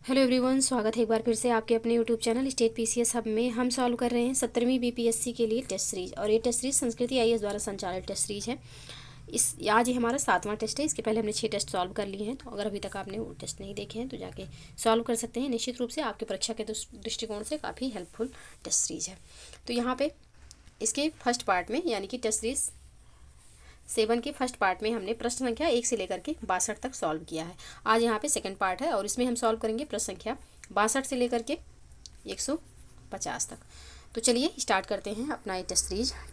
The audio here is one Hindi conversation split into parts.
हेलो एवरीवन, स्वागत है एक बार फिर से आपके अपने YouTube channel state PCS hub में। हम सॉल्व कर रहे हैं 17वीं बीपीएससी के लिए टेस्ट सीरीज, और ये टेस्ट सीरीज संस्कृति आईएएस द्वारा संचालित टेस्ट सीरीज है। आज ये हमारा 7वां टेस्ट है। इसके पहले हमने 6 टेस्ट सॉल्व कर लिए हैं, तो अगर अभी तक आपने वो टेस्ट नहीं देखे हैं तो जाके सॉल्व कर सकते हैं। निश्चित रूप से आपके परीक्षा के दृष्टिकोण से काफ़ी हेल्पफुल टेस्ट सीरीज है। तो यहाँ पे इसके फर्स्ट पार्ट में यानी कि टेस्ट सीरीज 7 के फर्स्ट पार्ट में हमने प्रश्न संख्या 1 से लेकर के 62 तक सॉल्व किया है। आज यहाँ पे सेकंड पार्ट है और इसमें हम सॉल्व करेंगे प्रश्न संख्या 62 से लेकर के 150 तक। तो चलिए स्टार्ट करते हैं अपना ये टेस्ट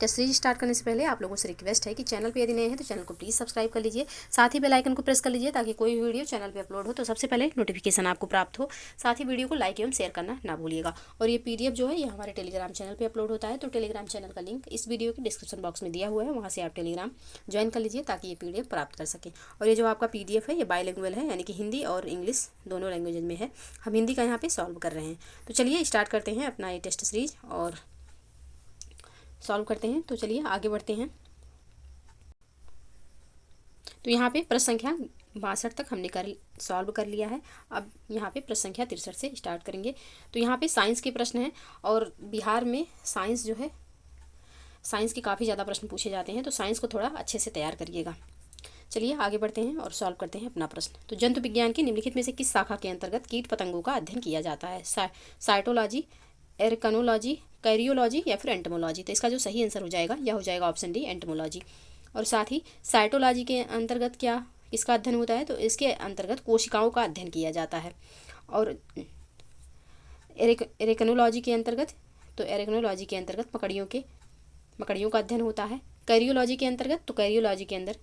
सीरीज स्टार्ट करने से पहले आप लोगों से रिक्वेस्ट है कि चैनल पे यदि नए हैं तो चैनल को प्लीज़ सब्सक्राइब कर लीजिए, साथ ही बेल आइकन को प्रेस कर लीजिए ताकि कोई भी वीडियो चैनल पे अपलोड हो तो सबसे पहले नोटिफिकेशन आपको प्राप्त हो। साथ ही वीडियो को लाइक एवं शेयर करना ना भूलिएगा। और ये पीडीएफ जो है ये हमारे टेलीग्राम चैनल पर अपलोड होता है, तो टेलीग्राम चैनल का लिंक इस वीडियो के डिस्क्रिप्शन बॉक्स में दिया हुआ है, वहाँ से आप टेलीग्राम ज्वाइन कर लीजिए ताकि ये पीडीएफ प्राप्त कर सकें। और ये जो आपका पीडीएफ है ये बाईलिंगुअल है, यानी कि हिंदी और इंग्लिश दोनों लैंग्वेज में है। हम हिंदी का यहाँ पे सॉल्व कर रहे हैं। तो चलिए स्टार्ट करते हैं अपना ये टेस्ट सीरीज और सॉल्व करते हैं। तो चलिए आगे बढ़ते हैं। तो यहाँ पे प्रश्न संख्या 62 तक हमने सॉल्व कर लिया है। अब यहाँ पे प्रश्न संख्या 63 से स्टार्ट करेंगे। तो यहाँ पे साइंस के प्रश्न हैं, और बिहार में साइंस जो है साइंस के काफ़ी ज़्यादा प्रश्न पूछे जाते हैं, तो साइंस को थोड़ा अच्छे से तैयार करिएगा। चलिए आगे बढ़ते हैं और सॉल्व करते हैं अपना प्रश्न। तो जंतु विज्ञान की निम्नलिखित में से किस शाखा के अंतर्गत कीट पतंगों का अध्ययन किया जाता है? साइटोलॉजी, एरकनोलॉजी, कैरियोलॉजी या फिर एंटमोलॉजी? तो इसका जो सही आंसर हो जाएगा यह हो जाएगा ऑप्शन डी, एंटमोलॉजी। और साथ ही साइटोलॉजी के अंतर्गत क्या इसका अध्ययन होता है? तो इसके अंतर्गत कोशिकाओं का अध्ययन किया जाता है। और एरेकनोलॉजी के अंतर्गत एरेकनोलॉजी के अंतर्गत मकड़ियों का अध्ययन होता है। कैरियोलॉजी के अंतर्गत कैरियोलॉजी के अंदर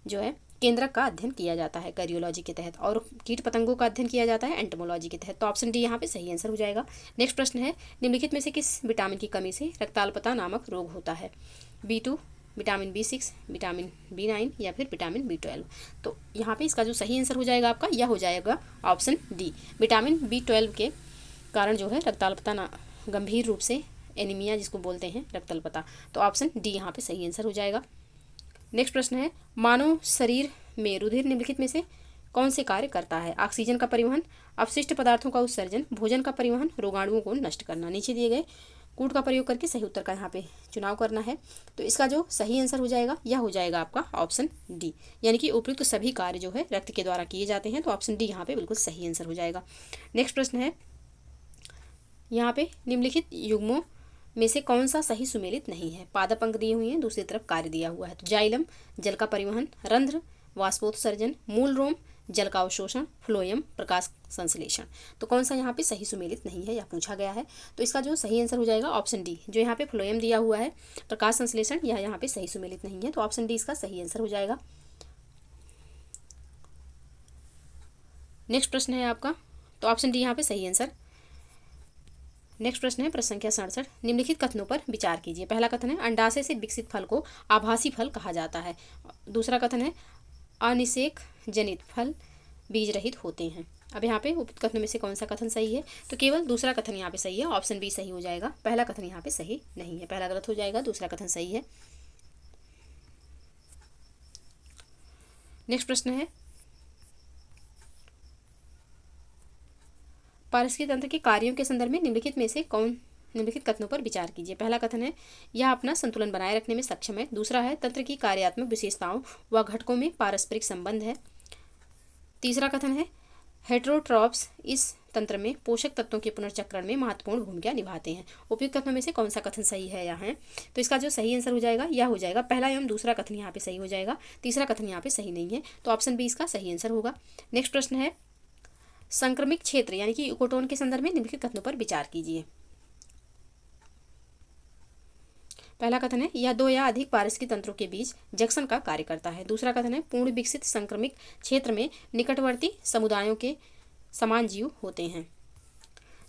जो है केंद्रक का अध्ययन किया जाता है कैरियोलॉजी के तहत, और कीट पतंगों का अध्ययन किया जाता है एंटमोलॉजी के तहत। तो ऑप्शन डी यहाँ पे सही आंसर हो जाएगा। नेक्स्ट प्रश्न है, निम्नलिखित में से किस विटामिन की कमी से रक्ताल्पता नामक रोग होता है? B2, vitamin B6, vitamin B9 या फिर विटामिन B12? तो यहाँ पे इसका जो सही आंसर हो जाएगा आपका यह हो जाएगा ऑप्शन डी, विटामिन B12 के कारण जो है रक्ताल्पता गंभीर रूप से एनीमिया जिसको बोलते हैं रक्ताल्पता। तो ऑप्शन डी यहाँ पे सही आंसर हो जाएगा। नेक्स्ट प्रश्न है, मानव शरीर में रुधिर निम्नलिखित में से कौन से कार्य करता है? ऑक्सीजन का परिवहन, अपशिष्ट पदार्थों का उत्सर्जन, भोजन का परिवहन, रोगाणुओं को नष्ट करना। नीचे दिए गए कूट का प्रयोग करके सही उत्तर का यहाँ पे चुनाव करना है। तो इसका जो सही आंसर हो जाएगा यह हो जाएगा आपका ऑप्शन डी, यानी कि उपयुक्त सभी कार्य जो है रक्त के द्वारा किए जाते हैं। तो ऑप्शन डी यहाँ पे बिल्कुल सही आंसर हो जाएगा। नेक्स्ट प्रश्न है, यहाँ पे निम्नलिखित युग्मों में से कौन सा सही सुमेलित नहीं है? पादप अंक दिए हुए हैं, दूसरी तरफ कार्य दिया हुआ है। तो जाइलम जल का परिवहन, रंध्र वाष्पोत्सर्जन, मूल रोम जल का अवशोषण, फ्लोएम प्रकाश संश्लेषण। तो कौन सा यहाँ पे सही सुमेलित नहीं है यह पूछा गया है। तो इसका जो सही आंसर हो जाएगा ऑप्शन डी, जो यहाँ पे फ्लोएम दिया हुआ है प्रकाश संश्लेषण, यह यहाँ पे सही सुमेलित नहीं है। तो ऑप्शन डी इसका सही आंसर हो जाएगा। नेक्स्ट प्रश्न है आपका, तो ऑप्शन डी यहाँ पे सही आंसर। नेक्स्ट प्रश्न है प्रश्न संख्या 67, निम्नलिखित कथनों पर विचार कीजिए। पहला कथन है, अंडाशय से विकसित फल को आभासी फल कहा जाता है। दूसरा कथन है, अनिषेक जनित फल बीज रहित होते हैं। अब यहाँ पे उपयुक्त कथनों में से कौन सा कथन सही है? तो केवल दूसरा कथन यहाँ पे सही है, ऑप्शन बी सही हो जाएगा। पहला कथन यहाँ पे सही नहीं है, पहला गलत हो जाएगा, दूसरा कथन सही है। नेक्स्ट प्रश्न है, पारिस्थितिक तंत्र के कार्यों के संदर्भ में निम्नलिखित कथनों पर विचार कीजिए। पहला कथन है, यह अपना संतुलन बनाए रखने में सक्षम है। दूसरा है, तंत्र की कार्यात्मक विशेषताओं व घटकों में पारस्परिक संबंध है। तीसरा कथन है, हेटेरोट्रॉप्स इस तंत्र में पोषक तत्वों के पुनर्चक्रण में महत्वपूर्ण भूमिका निभाते हैं। उपयुक्त कथनों में से कौन सा कथन सही है यहाँ? तो इसका जो सही आंसर हो जाएगा यह हो जाएगा पहला एवं दूसरा कथन यहाँ पे सही हो जाएगा, तीसरा कथन यहाँ पे सही नहीं है। तो ऑप्शन बी इसका सही आंसर होगा। नेक्स्ट प्रश्न है, संक्रमित क्षेत्र यानी कि यूकोटोन के संदर्भ में निम्नलिखित कथनों पर विचार कीजिए। पहला कथन है, यह 2 या अधिक पारिस्थितिक तंत्रों के बीच जंक्शन का कार्य करता है। दूसरा कथन है, पूर्ण विकसित संक्रमित क्षेत्र में निकटवर्ती समुदायों के समान जीव होते हैं।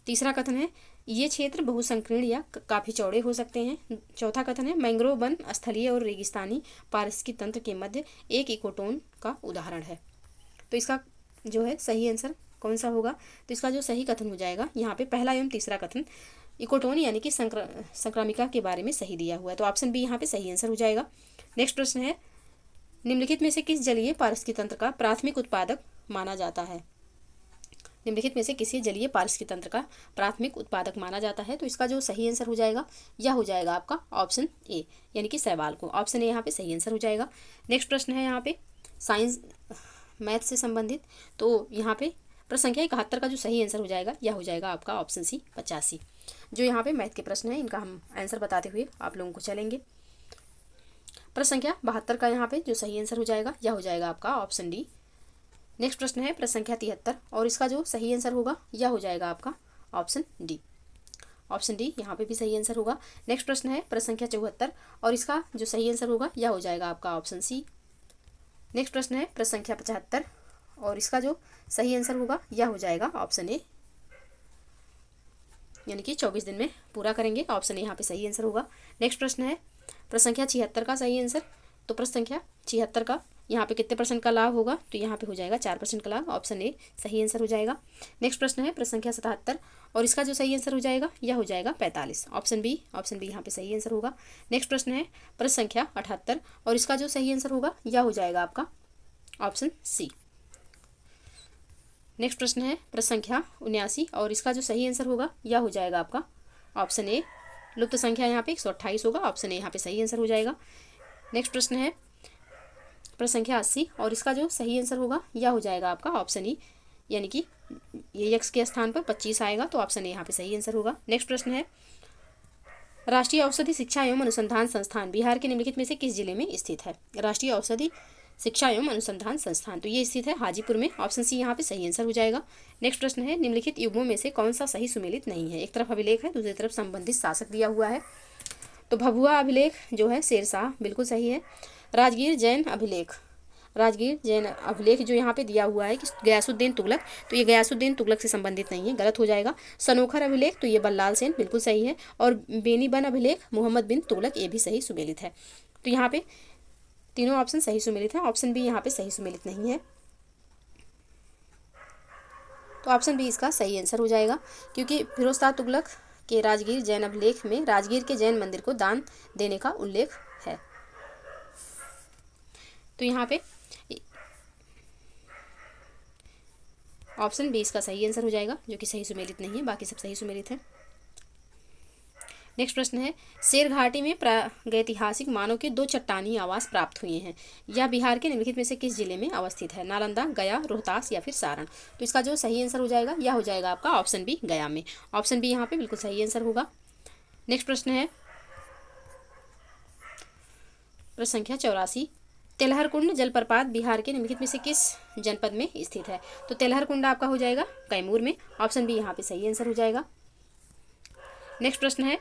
तीसरा कथन है, ये क्षेत्र बहुसंकीर्ण या काफ़ी चौड़े हो सकते हैं। चौथा कथन है, मैंग्रोव वन स्थलीय और रेगिस्तानी पारिस्थितिक तंत्र के मध्य एक इकोटोन का उदाहरण है। तो इसका जो है सही आंसर कौन सा होगा? तो इसका जो सही कथन हो जाएगा यहाँ पे पहला एवं तीसरा कथन इकोटोन यानी कि संक्रामिका के बारे में सही दिया हुआ है। तो ऑप्शन बी यहाँ पे सही आंसर हो जाएगा। नेक्स्ट प्रश्न है, निम्नलिखित में से किस जलीय पारिस्थितिक तंत्र का प्राथमिक उत्पादक माना जाता है? निम्नलिखित में से किसी जलीय पारिस्थितिक तंत्र का प्राथमिक उत्पादक माना जाता है? तो इसका जो सही आंसर हो जाएगा यह हो जाएगा आपका ऑप्शन ए, यानी कि शैवाल को। ऑप्शन ए यहाँ पे सही आंसर हो जाएगा। नेक्स्ट प्रश्न है यहाँ पे साइंस मैथ से संबंधित। तो यहाँ पे प्रश्न संख्या 71 का जो सही आंसर हो जाएगा यह हो जाएगा आपका ऑप्शन सी 85। जो यहाँ पे मैथ के प्रश्न है इनका हम आंसर बताते हुए आप लोगों को चलेंगे। प्रश्न संख्या 72 का यहाँ पे जो सही आंसर हो जाएगा यह हो जाएगा आपका ऑप्शन डी। नेक्स्ट प्रश्न है प्रश्न संख्या 73 और इसका जो सही आंसर होगा यह हो जाएगा आपका ऑप्शन डी। ऑप्शन डी यहाँ पे भी सही आंसर होगा। नेक्स्ट प्रश्न है प्रश्न संख्या 74 और इसका जो सही आंसर होगा यह हो जाएगा आपका ऑप्शन सी। नेक्स्ट प्रश्न है प्रश्न संख्या 75 और इसका जो सही आंसर होगा यह हो जाएगा ऑप्शन ए, यानी कि 24 दिन में पूरा करेंगे। ऑप्शन ए यहाँ पे सही आंसर होगा। नेक्स्ट प्रश्न है प्रश्न संख्या 76 का सही आंसर। तो प्रश्न संख्या 76 का यहाँ पे कितने परसेंट का लाभ होगा? तो यहाँ पे हो जाएगा 4% का लाभ। ऑप्शन ए सही आंसर हो जाएगा। नेक्स्ट प्रश्न है प्रश्न संख्या 77 और इसका जो सही आंसर हो जाएगा यह हो जाएगा 45। ऑप्शन बी यहाँ पे सही आंसर होगा। नेक्स्ट प्रश्न है प्रश्न संख्या 78 और इसका जो सही आंसर होगा यह हो जाएगा आपका ऑप्शन सी। नेक्स्ट प्रश्न है प्रश्न संख्या 79 और इसका जो सही आंसर होगा यह हो जाएगा आपका ऑप्शन ए। लुप्त संख्या यहाँ पे 128 होगा। ऑप्शन ए यहाँ पे सही आंसर हो जाएगा। नेक्स्ट प्रश्न है प्रश्न संख्या 80 और इसका जो सही आंसर होगा यह हो जाएगा आपका ऑप्शन ई, यानी कि ये x के स्थान पर 25 आएगा। तो ऑप्शन ए यहाँ पे सही आंसर होगा। नेक्स्ट प्रश्न है राष्ट्रीय औषधि शिक्षा एवं अनुसंधान संस्थान बिहार के निम्नलिखित में से किस जिले में स्थित है? राष्ट्रीय औषधि शिक्षा एवं अनुसंधान संस्थान तो ये स्थित है हाजीपुर में। ऑप्शन सी यहाँ पे सही आंसर हो जाएगा। नेक्स्ट प्रश्न है निम्नलिखित युग्मों में से कौन सा सही सुमेलित नहीं है? एक तरफ अभिलेख है, दूसरी तरफ संबंधित शासक दिया हुआ है। तो भभुआ अभिलेख जो है शेरशाह बिल्कुल सही है। राजगीर जैन अभिलेख जो यहाँ पे दिया हुआ है कि गयासुद्दीन तुगलक, तो ये गयासुद्दीन तुगलक से संबंधित नहीं है, गलत हो जाएगा। सनोखर अभिलेख तो ये बल्लाल सेन बिल्कुल सही है। और बेनीबन अभिलेख मोहम्मद बिन तुगलक ये भी सही सुमेलित है। तो यहाँ पे तीनों ऑप्शन सही सुमेलित है। ऑप्शन बी यहाँ पे सही सुमेलित नहीं है। तो ऑप्शन बी इसका सही आंसर हो जाएगा, क्योंकि फिरोजशाह तुगलक के राजगीर जैन अभिलेख में राजगीर के जैन मंदिर को दान देने का उल्लेख है। तो यहाँ पे ऑप्शन बी इसका सही आंसर हो जाएगा, जो कि सही सुमेलित नहीं है, बाकी सब सही सुमेलित है। नेक्स्ट प्रश्न है शेर घाटी में प्रागैतिहासिक मानव के 2 चट्टानी आवास प्राप्त हुए हैं। यह बिहार के निम्नलिखित में से किस जिले में अवस्थित है? नालंदा, गया, रोहतास या फिर सारण? तो इसका जो सही आंसर हो जाएगा यह हो जाएगा आपका ऑप्शन बी गया में। ऑप्शन बी यहाँ पे बिल्कुल सही आंसर होगा। नेक्स्ट प्रश्न है प्रश्न संख्या 84 तेलहरकुंड जलप्रपात बिहार के निम्नलिखित में से किस जनपद में स्थित है? तो तेलहरकुंड आपका हो जाएगा कैमूर में। ऑप्शन बी यहाँ पे सही आंसर हो जाएगा। नेक्स्ट प्रश्न है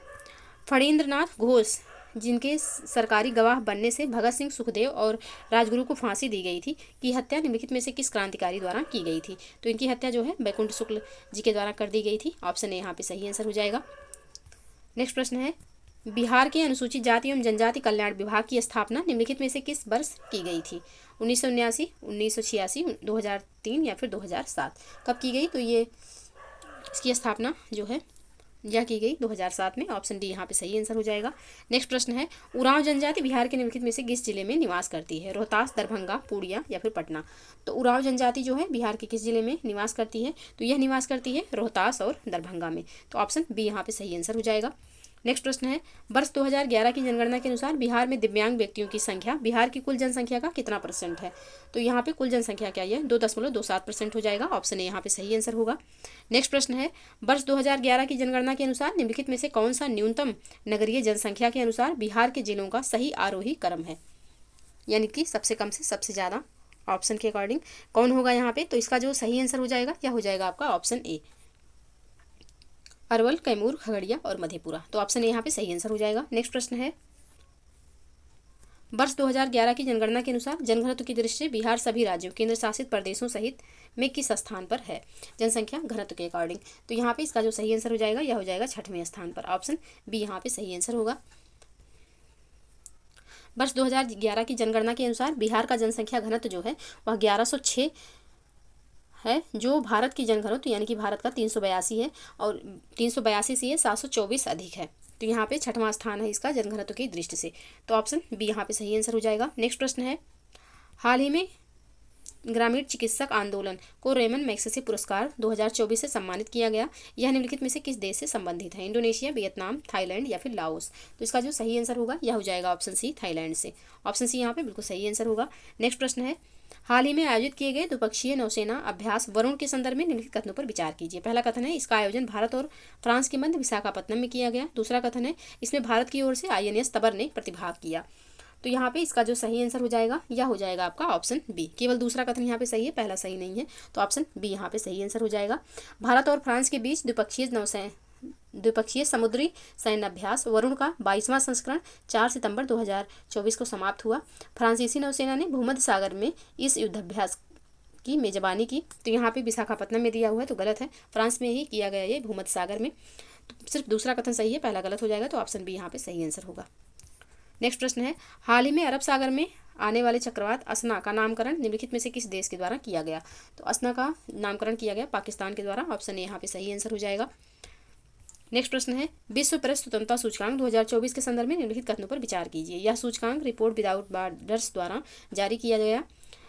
फणींद्रनाथ घोष जिनके सरकारी गवाह बनने से भगत सिंह, सुखदेव और राजगुरु को फांसी दी गई थी की हत्या निम्नलिखित में से किस क्रांतिकारी द्वारा की गई थी? तो इनकी हत्या जो है बैकुंठ शुक्ल जी के द्वारा कर दी गई थी। ऑप्शन ए यहाँ पे सही आंसर हो जाएगा। नेक्स्ट प्रश्न है बिहार के अनुसूचित जाति एवं जनजाति कल्याण विभाग की स्थापना निम्नलिखित में से किस वर्ष की गई थी? 1979, 1986, 2003 या फिर 2007? कब की गई? तो ये इसकी स्थापना जो है यह की गई 2007 में। ऑप्शन डी यहाँ पे सही आंसर हो जाएगा। नेक्स्ट प्रश्न है उरांव जनजाति बिहार के निम्नलिखित में से किस जिले में निवास करती है? रोहतास, दरभंगा, पूर्णिया या फिर पटना? तो उरांव जनजाति जो है बिहार के किस जिले में निवास करती है? तो यह निवास करती है रोहतास और दरभंगा में। तो ऑप्शन बी यहाँ पे सही आंसर हो जाएगा। नेक्स्ट प्रश्न है वर्ष 2011 की जनगणना के अनुसार बिहार में दिव्यांग व्यक्तियों की संख्या बिहार की कुल जनसंख्या का कितना % है? तो यहाँ पे कुल जनसंख्या क्या है? 2.27% हो जाएगा। ऑप्शन ए यहाँ पे सही आंसर होगा। नेक्स्ट प्रश्न है वर्ष 2011 की जनगणना के अनुसार निम्नलिखित में से कौन सा न्यूनतम नगरीय जनसंख्या के अनुसार बिहार के जिलों का सही आरोही क्रम है? यानी कि सबसे कम से सबसे ज़्यादा ऑप्शन के अकॉर्डिंग कौन होगा यहाँ पे? तो इसका जो सही आंसर हो जाएगा क्या हो जाएगा आपका ऑप्शन ए अरवल, कैमूर, खगड़िया और मधेपुरा। तो ऑप्शन ए यहाँ पे सही आंसर हो जाएगा। नेक्स्ट प्रश्न है वर्ष 2011 की जनगणना के अनुसार जनघनत्व की दृष्टि से बिहार सभी राज्यों, केंद्र शासित प्रदेशों सहित में किस स्थान पर है जनसंख्या घनत्व के अकॉर्डिंग? तो यहाँ पे इसका जो सही आंसर हो जाएगा यह हो जाएगा 6वें स्थान पर। ऑप्शन बी यहाँ पे सही आंसर होगा। वर्ष 2011 की जनगणना के अनुसार बिहार का जनसंख्या घनत्व जो है वह 1106 है, जो भारत की जनघनत्व यानी कि भारत का 382 है और 382 से 724 अधिक है। तो यहाँ पे 6वां स्थान है इसका जनघनत्व की दृष्टि से। तो ऑप्शन बी यहाँ पे सही आंसर हो जाएगा। नेक्स्ट प्रश्न है हाल ही में ग्रामीण चिकित्सक आंदोलन को रेमन मैग्सेसे पुरस्कार 2024 से सम्मानित किया गया। यह निम्नलिखित में से किस देश से संबंधित है? इंडोनेशिया, वियतनाम, थाईलैंड या फिर लाओस? तो इसका जो सही आंसर होगा यह हो जाएगा ऑप्शन सी, थाईलैंड से। ऑप्शन सी यहाँ पे बिल्कुल सही आंसर होगा। नेक्स्ट प्रश्न है, हाल ही में आयोजित किए गए द्विपक्षीय नौसेना अभ्यास वरुण के संदर्भ में निम्नलिखित कथनों पर विचार कीजिए। पहला कथन है, इसका आयोजन भारत और फ्रांस के मध्य विशाखापत्तनम में किया गया। दूसरा कथन है, इसमें भारत की ओर से INS तबर ने प्रतिभाग किया। तो यहाँ पे इसका जो सही आंसर हो जाएगा यह हो जाएगा आपका ऑप्शन बी। केवल दूसरा कथन यहाँ पे सही है, पहला सही नहीं है, तो ऑप्शन बी यहाँ पे सही आंसर हो जाएगा। भारत और फ्रांस के बीच द्विपक्षीय समुद्री सैन्य अभ्यास वरुण का 22वां संस्करण 4 सितंबर 2024 को समाप्त हुआ। फ्रांसीसी नौसेना ने भूमध्य सागर में इस युद्धाभ्यास की मेजबानी की। तो यहाँ पे विशाखापत्तनम में दिया हुआ है तो गलत है, फ्रांस में ही किया गया ये भूमध्य सागर में। तो सिर्फ दूसरा कथन सही है, पहला गलत हो जाएगा, तो ऑप्शन बी यहाँ पे सही आंसर होगा। नेक्स्ट प्रश्न है, हाल ही में अरब सागर में आने वाले चक्रवात असना का नामकरण निम्नलिखित में से किस देश के द्वारा किया गया? तो असना का नामकरण किया गया पाकिस्तान के द्वारा। ऑप्शन ए यहाँ पे सही आंसर हो जाएगा। नेक्स्ट प्रश्न है, विश्व प्रेस स्वतंत्रता सूचकांक 2024 के संदर्भ में निम्नलिखित कथनों पर विचार कीजिए। यह सूचकांक रिपोर्ट विदाउट बॉर्डर्स द्वारा जारी किया गया।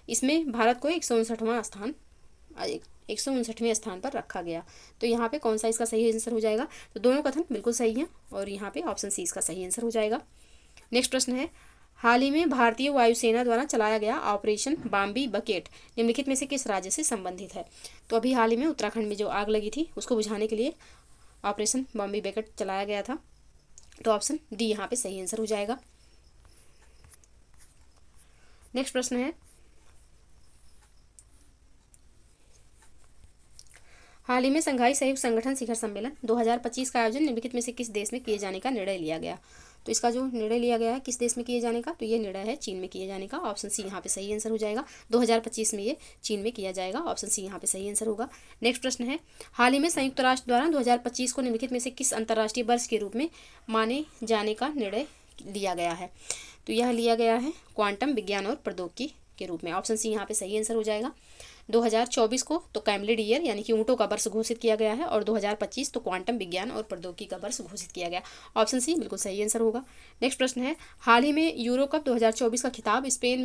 इसमें भारत को 159वां स्थान पर रखा गया। तो यहाँ पे कौन सा इसका सही आंसर हो जाएगा? तो दोनों कथन बिल्कुल सही हैं और यहाँ पे ऑप्शन सी इसका सही आंसर हो जाएगा। नेक्स्ट प्रश्न है, हाल ही में भारतीय वायुसेना द्वारा चलाया गया ऑपरेशन बॉम्बी बकेट निम्नलिखित में से किस राज्य से संबंधित है? तो अभी हाल ही में उत्तराखंड में जो आग लगी थी उसको बुझाने के लिए ऑपरेशन बॉम्बी बकेट चलाया गया था। तो ऑप्शन डी यहाँ पे सही आंसर हो जाएगा। नेक्स्ट प्रश्न है, हाल ही में संघाई सहयोग संगठन शिखर सम्मेलन 2025 का आयोजन निम्नलिखित में से किस देश में किए जाने का निर्णय लिया गया? तो इसका जो निर्णय लिया गया है किस देश में किए जाने का, तो ये निर्णय है चीन में किए जाने का। ऑप्शन सी यहाँ पे सही आंसर हो जाएगा। 2025 में ये चीन में किया जाएगा। ऑप्शन सी यहाँ पे सही आंसर होगा। नेक्स्ट प्रश्न है, हाल ही में संयुक्त राष्ट्र द्वारा 2025 को निम्नलिखित में से किस अंतर्राष्ट्रीय वर्ष के रूप में माने जाने का निर्णय लिया गया है? तो यह लिया गया है क्वांटम विज्ञान और प्रौद्योगिकी के रूप में। ऑप्शन सी यहाँ पे सही आंसर हो जाएगा। 2024 को तो कैमलिड ईयर यानी कि ऊँटों का वर्ष घोषित किया गया है और 2025 तो क्वांटम विज्ञान और प्रौद्योगिकी का वर्ष घोषित किया गया। ऑप्शन सी बिल्कुल सही आंसर होगा। नेक्स्ट प्रश्न है, हाल ही में यूरो कप 2024 का खिताब स्पेन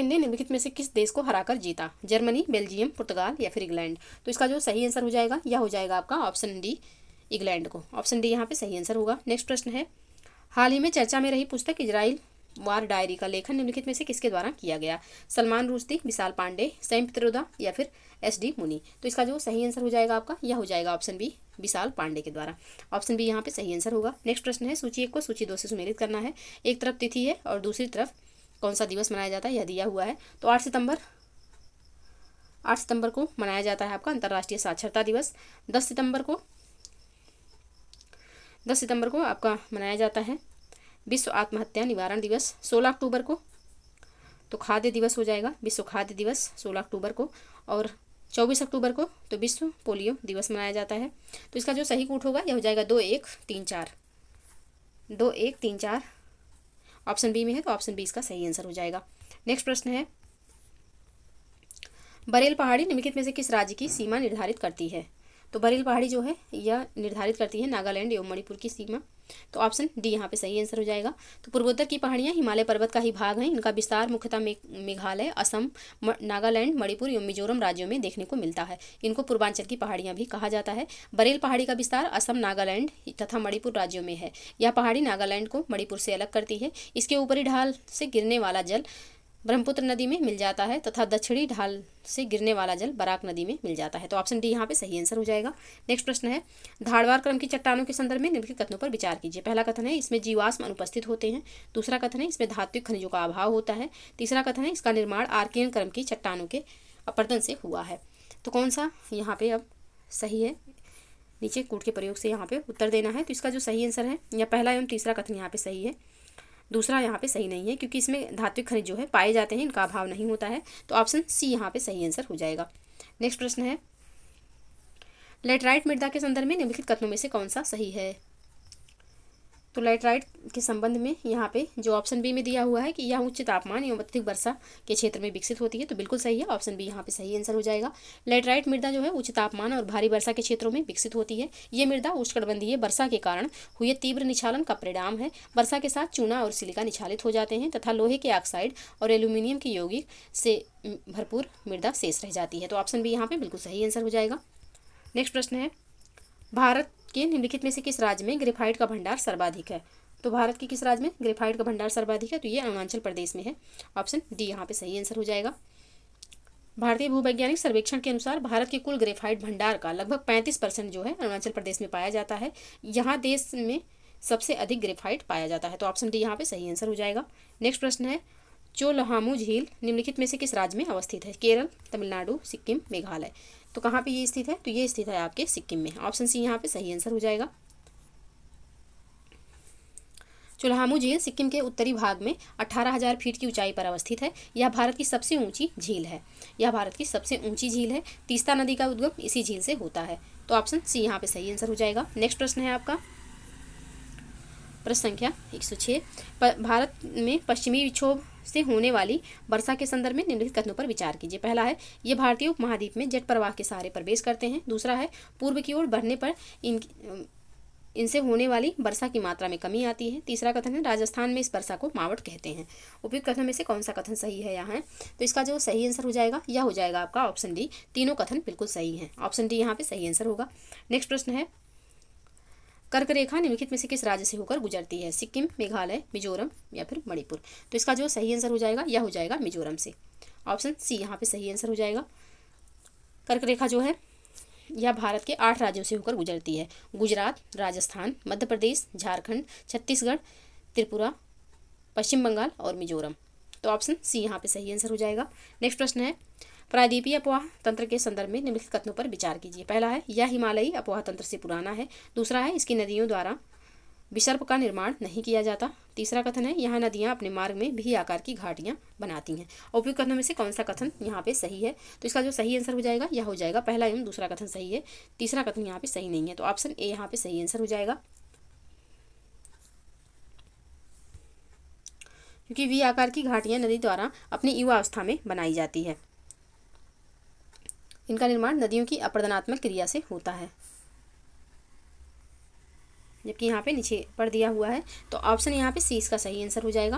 ने निम्नलिखित में से किस देश को हराकर जीता? जर्मनी, बेल्जियम, पुर्तगाल या फिर इंग्लैंड? तो इसका जो सही आंसर हो जाएगा यह हो जाएगा आपका ऑप्शन डी, इंग्लैंड को। ऑप्शन डी यहाँ पे सही आंसर होगा। नेक्स्ट प्रश्न है, हाल ही में चर्चा में रही पुस्तक इजराइल वार डायरी का लेखन निम्नलिखित में से किसके द्वारा किया गया? सलमान रुश्दी, विशाल पांडे, सैम पित्रोदा या फिर SD मुनी? तो इसका जो सही आंसर हो जाएगा आपका यह हो जाएगा ऑप्शन बी, विशाल पांडे के द्वारा। ऑप्शन बी यहाँ पे सही आंसर होगा। नेक्स्ट प्रश्न है, सूची 1 को सूची 2 से सुमेलित करना है। एक तरफ तिथि है और दूसरी तरफ कौन सा दिवस मनाया जाता है यह दिया हुआ है। तो 8 सितंबर को मनाया जाता है आपका अंतर्राष्ट्रीय साक्षरता दिवस। 10 सितंबर को आपका मनाया जाता है विश्व आत्महत्या निवारण दिवस। 16 अक्टूबर को तो खाद्य दिवस हो जाएगा, विश्व खाद्य दिवस 16 अक्टूबर को। और 24 अक्टूबर को तो विश्व पोलियो दिवस मनाया जाता है। तो इसका जो सही कूट होगा यह हो जाएगा 2134। 2134 ऑप्शन बी में है, तो ऑप्शन बी इसका सही आंसर हो जाएगा। नेक्स्ट प्रश्न है, बरेल पहाड़ी निम्नलिखित में से किस राज्य की सीमा निर्धारित करती है? तो बरेल पहाड़ी जो है यह निर्धारित करती है नागालैंड एवं मणिपुर की सीमा। तो ऑप्शन डी यहाँ पे सही आंसर हो जाएगा। तो पूर्वोत्तर की पहाड़ियाँ हिमालय पर्वत का ही भाग हैं। इनका विस्तार मुख्यतः मेघालय, असम, नागालैंड, मणिपुर एवं मिजोरम राज्यों में देखने को मिलता है। इनको पूर्वांचल की पहाड़ियाँ भी कहा जाता है। बरेल पहाड़ी का विस्तार असम, नागालैंड तथा मणिपुर राज्यों में है। यह पहाड़ी नागालैंड को मणिपुर से अलग करती है। इसके ऊपरी ढाल से गिरने वाला जल ब्रह्मपुत्र नदी में मिल जाता है तथा दक्षिणी ढाल से गिरने वाला जल बराक नदी में मिल जाता है। तो ऑप्शन डी यहाँ पे सही आंसर हो जाएगा। नेक्स्ट प्रश्न है, धारवाड़ क्रम की चट्टानों के संदर्भ में निम्नलिखित कथनों पर विचार कीजिए। पहला कथन है, इसमें जीवाश्म अनुपस्थित होते हैं। दूसरा कथन है, इसमें धात्विक खनिजों का अभाव होता है। तीसरा कथन है, इसका निर्माण आर्कियन क्रम की चट्टानों के अपरदन से हुआ है। तो कौन सा यहाँ पे अब सही है? नीचे कूट के प्रयोग से यहाँ पे उत्तर देना है। तो इसका जो सही आंसर है, या पहला एवं तीसरा कथन यहाँ पे सही है, दूसरा यहाँ पे सही नहीं है क्योंकि इसमें धात्विक खनिज जो है पाए जाते हैं, इनका अभाव नहीं होता है। तो ऑप्शन सी यहाँ पे सही आंसर हो जाएगा। नेक्स्ट प्रश्न है, लेटराइट मृदा के संदर्भ में निम्नलिखित कथनों में से कौन सा सही है? तो लैटराइट के संबंध में यहाँ पे जो ऑप्शन बी में दिया हुआ है कि यह उच्च तापमान एवं अत्यधिक वर्षा के क्षेत्र में विकसित होती है, तो बिल्कुल सही है, ऑप्शन बी यहाँ पे सही आंसर हो जाएगा। लैटराइट मृदा जो है उच्च तापमान और भारी वर्षा के क्षेत्रों में विकसित होती है। ये मृदा उष्णकटिबंधीय वर्षा के कारण हुए तीव्र निक्षालन का परिणाम है। वर्षा के साथ चूना और सिलिका निक्षालित हो जाते हैं तथा लोहे के ऑक्साइड और एल्यूमिनियम के यौगिक से भरपूर मृदा शेष रह जाती है। तो ऑप्शन बी यहाँ पे बिल्कुल सही आंसर हो जाएगा। नेक्स्ट प्रश्न है, भारत के निम्नलिखित में से किस राज्य में ग्रेफाइट का भंडार सर्वाधिक है? तो भारत के किस राज्य में ग्रेफाइट का भंडार सर्वाधिक है? तो ये अरुणाचल प्रदेश में है, ऑप्शन डी यहाँ पे सही आंसर हो जाएगा। भारतीय भूवैज्ञानिक सर्वेक्षण के अनुसार भारत के कुल ग्रेफाइट भंडार का लगभग 35% जो है अरुणाचल प्रदेश में पाया जाता है। यहाँ देश में सबसे अधिक ग्रेफाइट पाया जाता है, तो ऑप्शन डी यहाँ पे सही आंसर हो जाएगा। नेक्स्ट प्रश्न है, चोलहामू झील निम्नलिखित में से किस राज्य में अवस्थित है? केरल, तमिलनाडु, सिक्किम, मेघालय। तो कहाँ पे ये स्थित है? तो ये स्थित है आपके सिक्किम में, ऑप्शन सी यहाँ पे सही आंसर हो जाएगा। चोलहामू झील सिक्किम के उत्तरी भाग में 18,000 फीट की ऊंचाई पर अवस्थित है। यह भारत की सबसे ऊंची झील है। यह भारत की सबसे ऊंची झील है। तीस्ता नदी का उद्गम इसी झील से होता है, तो ऑप्शन सी यहाँ पे सही आंसर हो जाएगा। नेक्स्ट प्रश्न है आपका प्रश्न संख्या 106, भारत में पश्चिमी विक्षोभ से होने वाली वर्षा के संदर्भ में निम्नलिखित कथनों पर विचार कीजिए। पहला है, ये भारतीय उपमहाद्वीप में जेट प्रवाह के सहारे प्रवेश करते हैं। दूसरा है, पूर्व की ओर बढ़ने पर इनसे होने वाली वर्षा की मात्रा में कमी आती है। तीसरा कथन है, राजस्थान में इस वर्षा को मावट कहते हैं। उपयुक्त कथन में से कौन सा कथन सही है यहाँ? तो इसका जो सही आंसर हो जाएगा यह हो जाएगा आपका ऑप्शन डी। तीनों कथन बिल्कुल सही हैं, ऑप्शन डी यहाँ पे सही आंसर होगा। नेक्स्ट प्रश्न है, कर्क रेखा निम्नलिखित में से किस राज्य से होकर गुजरती है? सिक्किम, मेघालय, मिजोरम या फिर मणिपुर। तो इसका जो सही आंसर हो जाएगा यह हो जाएगा मिजोरम से, ऑप्शन सी यहाँ पे सही आंसर हो जाएगा। कर्क रेखा जो है यह भारत के 8 राज्यों से होकर गुजरती है। गुजरात, राजस्थान, मध्य प्रदेश, झारखंड, छत्तीसगढ़, त्रिपुरा, पश्चिम बंगाल और मिजोरम। तो ऑप्शन सी यहाँ पे सही आंसर हो जाएगा। नेक्स्ट प्रश्न है, प्रायद्वीपीय अपवाह तंत्र के संदर्भ में निम्नलिखित कथनों पर विचार कीजिए। पहला है, यह हिमालयी अपवाह तंत्र से पुराना है। दूसरा है, इसकी नदियों द्वारा विसर्प का निर्माण नहीं किया जाता। तीसरा कथन है, यहाँ नदियाँ अपने मार्ग में भी आकार की घाटियाँ बनाती हैं। उपयुक्त कथनों में से कौन सा कथन यहाँ पे सही है? तो इसका जो सही आंसर हो जाएगा यह हो जाएगा पहला एवं दूसरा कथन सही है, तीसरा कथन यहाँ पे सही नहीं है, तो ऑप्शन ए यहाँ पे सही आंसर हो जाएगा। क्योंकि वी आकार की घाटियाँ नदी द्वारा अपनी युवावस्था में बनाई जाती है। इनका निर्माण नदियों की अपरदनात्मक क्रिया से होता है, जबकि यहाँ पे नीचे पर दिया हुआ है, तो ऑप्शन यहाँ पे सी इसका सही आंसर हो जाएगा।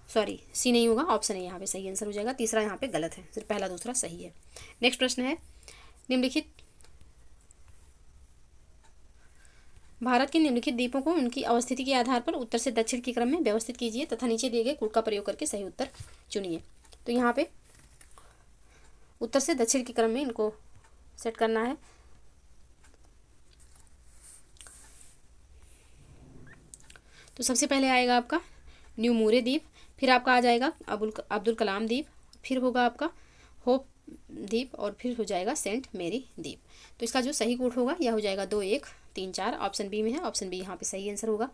सॉरी, सी नहीं होगा, ऑप्शन ए यहाँ पे सही आंसर हो जाएगा। तीसरा यहाँ पे गलत है, सिर्फ पहला दूसरा सही है। नेक्स्ट प्रश्न है, निम्नलिखित भारत के निम्नलिखित द्वीपों को उनकी अवस्थिति के आधार पर उत्तर से दक्षिण के क्रम में व्यवस्थित कीजिए तथा नीचे दिए गए कोड का प्रयोग करके सही उत्तर चुनिए। तो यहाँ पे उत्तर से दक्षिण के क्रम में इनको सेट करना है। तो सबसे पहले आएगा आपका न्यू मूरे द्वीप, फिर आपका आ जाएगा अब्दुल कलाम द्वीप, फिर होगा आपका होप द्वीप और फिर हो जाएगा सेंट मेरी द्वीप। तो इसका जो सही कोड होगा यह हो जाएगा 2, 1, 3, 4, ऑप्शन बी में है, ऑप्शन बी यहाँ पे सही आंसर होगा।